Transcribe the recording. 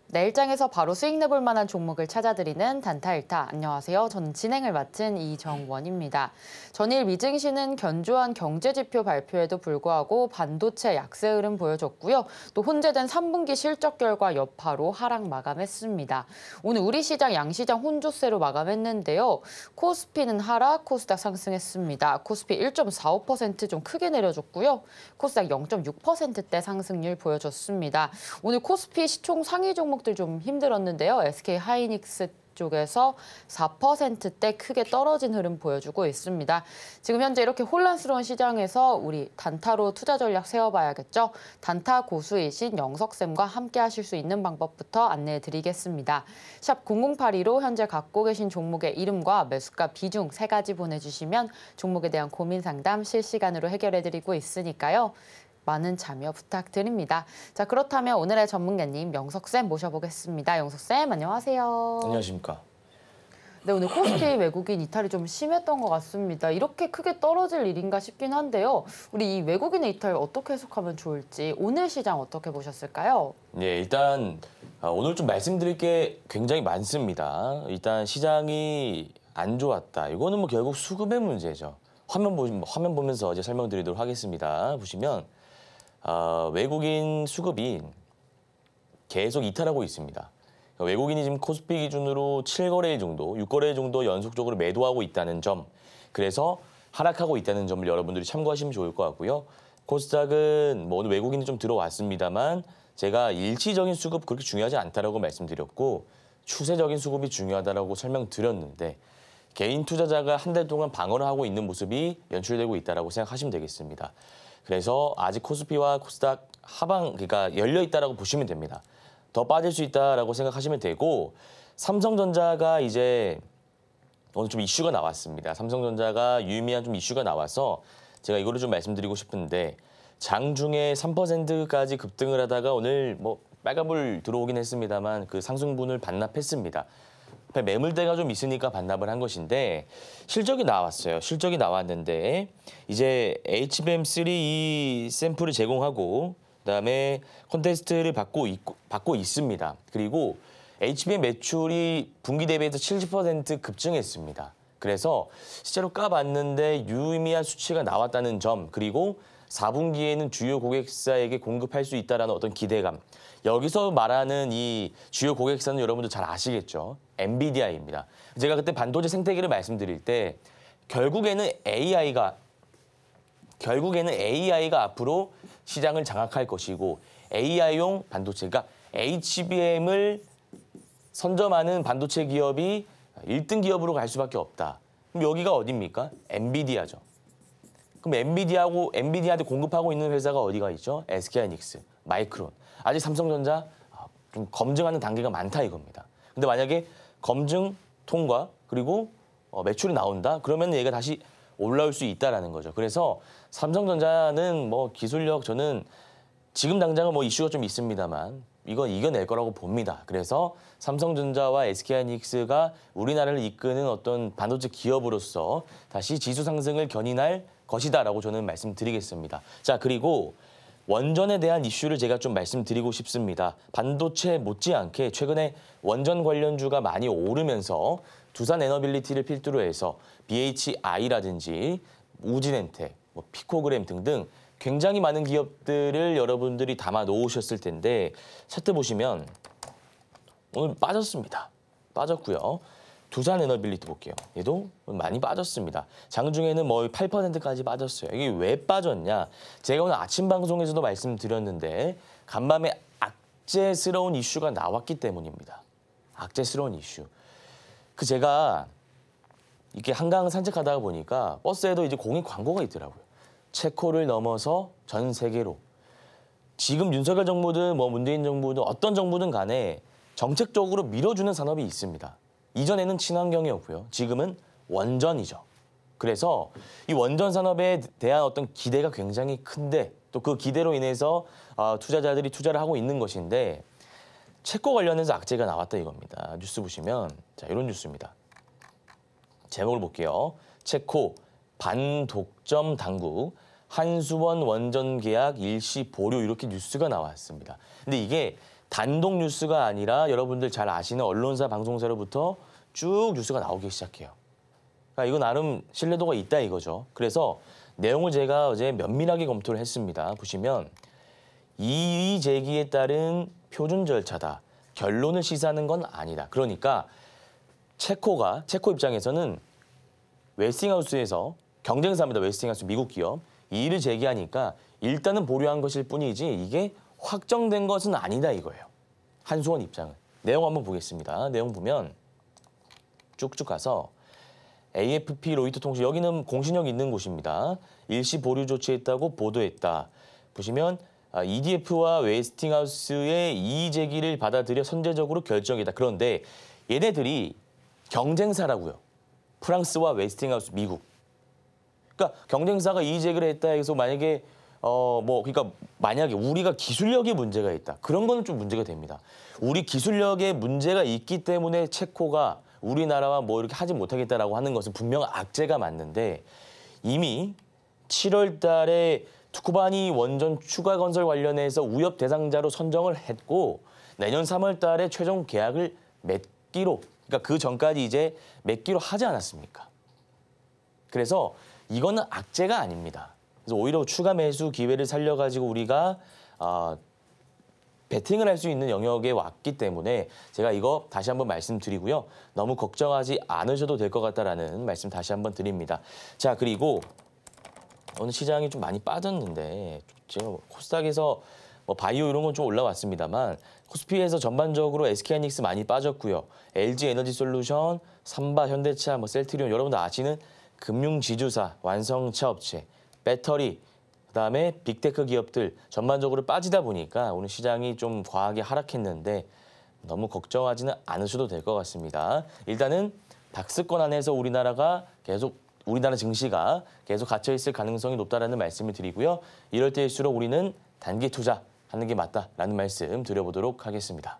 내일장에서 바로 수익 내볼 만한 종목을 찾아드리는 단타일타. 안녕하세요. 저는 진행을 맡은 이정원입니다. 전일 미증시는 견조한 경제지표 발표에도 불구하고 반도체 약세 흐름 보여줬고요. 또 혼재된 3분기 실적 결과 여파로 하락 마감했습니다. 오늘 우리 시장 양시장 혼조세로 마감했는데요. 코스피는 하락, 코스닥 상승했습니다. 코스피 1.45% 좀 크게 내려줬고요. 코스닥 0.6%대 상승률 보여줬습니다. 오늘 코스피 시총 상위 종목들 좀 힘들었는데요. SK 하이닉스 쪽에서 4%대 크게 떨어진 흐름 보여주고 있습니다. 지금 현재 이렇게 혼란스러운 시장에서 우리 단타로 투자 전략 세워봐야겠죠. 단타 고수이신 영석쌤과 함께 하실 수 있는 방법부터 안내해 드리겠습니다. 샵 0082로 현재 갖고 계신 종목의 이름과 매수가 비중 3가지 보내주시면 종목에 대한 고민 상담 실시간으로 해결해 드리고 있으니까요. 많은 참여 부탁드립니다. 자, 그렇다면 오늘의 전문가님 영석쌤 모셔보겠습니다. 영석쌤 안녕하세요. 안녕하십니까. 네, 오늘 코스피 외국인 이탈이 좀 심했던 것 같습니다. 이렇게 크게 떨어질 일인가 싶긴 한데요. 우리 이 외국인의 이탈 어떻게 해석하면 좋을지 오늘 시장 어떻게 보셨을까요? 네, 일단 오늘 좀 말씀드릴 게 굉장히 많습니다. 일단 시장이 안 좋았다. 이거는 뭐 결국 수급의 문제죠. 화면 보면서 이제 설명드리도록 하겠습니다. 보시면 외국인 수급이 계속 이탈하고 있습니다. 외국인이 지금 코스피 기준으로 7거래일 정도, 6거래일 정도 연속적으로 매도하고 있다는 점, 그래서 하락하고 있다는 점을 여러분들이 참고하시면 좋을 것 같고요. 코스닥은 뭐 오늘 외국인이 좀 들어왔습니다만 제가 일시적인 수급 그렇게 중요하지 않다라고 말씀드렸고 추세적인 수급이 중요하다라고 설명드렸는데 개인 투자자가 한 달 동안 방어를 하고 있는 모습이 연출되고 있다라고 생각하시면 되겠습니다. 그래서 아직 코스피와 코스닥 그러니까 열려 있다라고 보시면 됩니다. 더 빠질 수 있다라고 생각하시면 되고 삼성전자가 이제 오늘 좀 이슈가 나왔습니다. 삼성전자가 유의미한 좀 이슈가 나와서 제가 이거를 좀 말씀드리고 싶은데 장중에 3%까지 급등을 하다가 오늘 뭐 빨간불 들어오긴 했습니다만 그 상승분을 반납했습니다. 매물대가 좀 있으니까 반납을 한 것인데 실적이 나왔어요. 실적이 나왔는데 이제 HBM3 이 샘플을 제공하고 그다음에 콘테스트를 받고 있습니다. 그리고 HBM 매출이 분기 대비해서 70% 급증했습니다. 그래서 실제로 까봤는데 유의미한 수치가 나왔다는 점 그리고 4분기에는 주요 고객사에게 공급할 수 있다는 어떤 기대감. 여기서 말하는 이 주요 고객사는 여러분들 잘 아시겠죠? 엔비디아입니다. 제가 그때 반도체 생태계를 말씀드릴 때 결국에는 AI가 앞으로 시장을 장악할 것이고 AI용 반도체, 그러니까 HBM을 선점하는 반도체 기업이 1등 기업으로 갈 수밖에 없다. 그럼 여기가 어디입니까? 엔비디아죠. 그럼 엔비디아한테 공급하고 있는 회사가 어디가 있죠? SK하이닉스, 마이크론. 아직 삼성전자 좀 검증하는 단계가 많다 이겁니다. 근데 만약에 검증 통과 그리고 매출이 나온다 그러면 얘가 다시 올라올 수 있다라는 거죠. 그래서 삼성전자는 뭐 기술력 저는 지금 당장은 뭐 이슈가 좀 있습니다만 이건 이겨낼 거라고 봅니다. 그래서 삼성전자와 SK하이닉스가 우리나라를 이끄는 어떤 반도체 기업으로서 다시 지수 상승을 견인할 것이다라고 저는 말씀드리겠습니다. 자, 그리고 원전에 대한 이슈를 제가 좀 말씀드리고 싶습니다. 반도체 못지않게 최근에 원전 관련주가 많이 오르면서 두산 에너빌리티를 필두로 해서 BHI라든지 우진엔텍, 피코그램 등등 굉장히 많은 기업들을 여러분들이 담아 놓으셨을 텐데 차트 보시면 오늘 빠졌습니다. 빠졌고요. 두산 에너빌리티 볼게요. 얘도 많이 빠졌습니다. 장중에는 뭐 8%까지 빠졌어요. 이게 왜 빠졌냐? 제가 오늘 아침 방송에서도 말씀드렸는데 간밤에 악재스러운 이슈가 나왔기 때문입니다. 악재스러운 이슈. 제가 이렇게 한강 산책하다가 보니까 버스에도 이제 공익 광고가 있더라고요. 체코를 넘어서 전 세계로. 지금 윤석열 정부든 뭐 문재인 정부든 어떤 정부든 간에 정책적으로 밀어주는 산업이 있습니다. 이전에는 친환경이었고요. 지금은 원전이죠. 그래서 이 원전 산업에 대한 어떤 기대가 굉장히 큰데 또 그 기대로 인해서 투자자들이 투자를 하고 있는 것인데 체코 관련해서 악재가 나왔다 이겁니다. 뉴스 보시면 자 이런 뉴스입니다. 제목을 볼게요. 체코 반독점 당국 한수원 원전 계약 일시 보류 이렇게 뉴스가 나왔습니다. 근데 이게 단독 뉴스가 아니라 여러분들 잘 아시는 언론사, 방송사로부터 쭉 뉴스가 나오기 시작해요. 그러니까 이거 나름 신뢰도가 있다 이거죠. 그래서 내용을 제가 어제 면밀하게 검토를 했습니다. 보시면 이의 제기에 따른 표준 절차다. 결론을 시사하는 건 아니다. 그러니까 체코 입장에서는 웨스팅하우스에서 경쟁사입니다. 웨스팅하우스 미국 기업. 이의를 제기하니까 일단은 보류한 것일 뿐이지 이게 확정된 것은 아니다 이거예요. 한수원 입장은. 내용 한번 보겠습니다. 내용 보면 쭉쭉 가서 AFP 로이터 통신 여기는 공신력 있는 곳입니다. 일시 보류 조치했다고 보도했다. 보시면 EDF와 웨스팅하우스의 이의 제기를 받아들여 선제적으로 결정했다. 그런데 얘네들이 경쟁사라고요. 프랑스와 웨스팅하우스 미국. 그러니까 경쟁사가 이의 제기를 했다 해서 만약에 그러니까 만약에 우리가 기술력에 문제가 있다. 그런 거는 좀 문제가 됩니다. 우리 기술력에 문제가 있기 때문에 체코가 우리나라와 뭐 이렇게 하지 못하겠다라고 하는 것은 분명 악재가 맞는데 이미 7월 달에 투쿠바니 원전 추가 건설 관련해서 위협 대상자로 선정을 했고 내년 3월 달에 최종 계약을 맺기로 그러니까 그 전까지 이제 맺기로 하지 않았습니까? 그래서 이거는 악재가 아닙니다. 그래서 오히려 추가 매수 기회를 살려가지고 우리가 베팅을 할 수 있는 영역에 왔기 때문에 제가 이거 다시 한번 말씀드리고요. 너무 걱정하지 않으셔도 될 것 같다라는 말씀 다시 한번 드립니다. 자, 그리고 오늘 시장이 좀 많이 빠졌는데 지금 코스닥에서 뭐 바이오 이런 건 좀 올라왔습니다만 코스피에서 전반적으로 SK하이닉스 많이 빠졌고요. LG에너지솔루션, 삼바, 현대차, 뭐 셀트리온 여러분들 아시는 금융지주사, 완성차 업체, 배터리, 그다음에 빅테크 기업들 전반적으로 빠지다 보니까 오늘 시장이 좀 과하게 하락했는데 너무 걱정하지는 않으셔도 될 것 같습니다. 일단은 닥스권 안에서 우리나라 증시가 계속 갇혀 있을 가능성이 높다라는 말씀을 드리고요. 이럴 때일수록 우리는 단기 투자하는 게 맞다라는 말씀 드려보도록 하겠습니다.